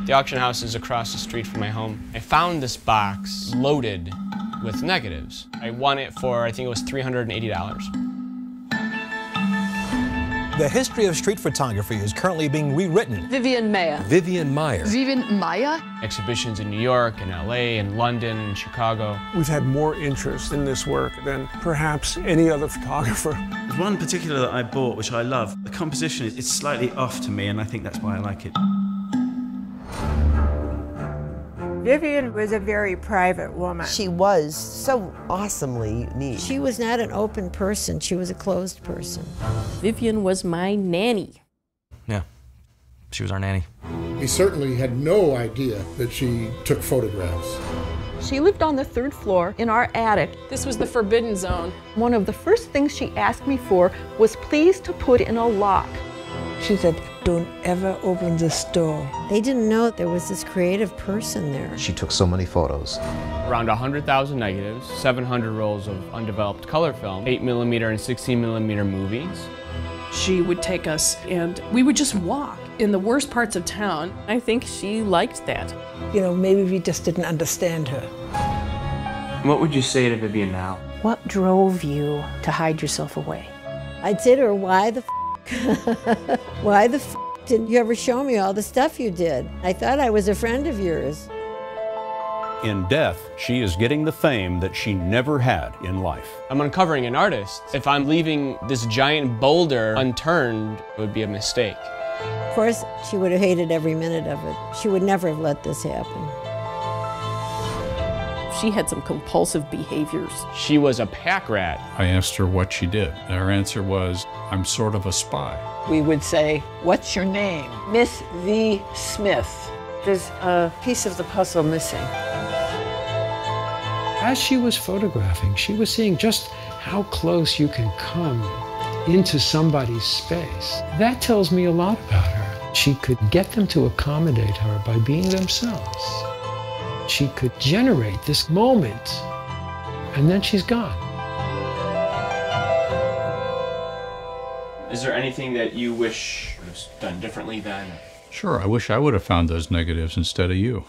The auction house is across the street from my home. I found this box loaded with negatives. I won it for, I think it was $380. The history of street photography is currently being rewritten. Vivian Maier. Vivian Maier. Vivian Maier. Exhibitions in New York and LA and London and Chicago. We've had more interest in this work than perhaps any other photographer. There's one particular that I bought, which I love. The composition is slightly off to me, and I think that's why I like it. Vivian was a very private woman. She was so awesomely neat. She was not an open person, she was a closed person. Vivian was my nanny. Yeah, she was our nanny. He certainly had no idea that she took photographs. She lived on the 3rd floor in our attic. This was the forbidden zone. One of the first things she asked me for was please to put in a lock. She said, don't ever open this door. They didn't know there was this creative person there. She took so many photos. Around 100,000 negatives, 700 rolls of undeveloped color film, 8mm and 16mm movies. She would take us and we would just walk in the worst parts of town. I think she liked that. You know, maybe we just didn't understand her. What would you say to Vivian now? What drove you to hide yourself away? I'd say to her, why the why the didn't you ever show me all the stuff you did? I thought I was a friend of yours. In death, she is getting the fame that she never had in life. I'm uncovering an artist. If I'm leaving this giant boulder unturned, it would be a mistake. Of course, she would have hated every minute of it. She would never have let this happen. She had some compulsive behaviors. She was a pack rat. I asked her what she did. Her answer was, I'm sort of a spy. We would say, what's your name? Miss V. Smith. There's a piece of the puzzle missing. As she was photographing, she was seeing just how close you can come into somebody's space. That tells me a lot about her. She could get them to accommodate her by being themselves. She could generate this moment, and then she's gone. Is there anything that you wish was done differently then? Sure, I wish I would have found those negatives instead of you.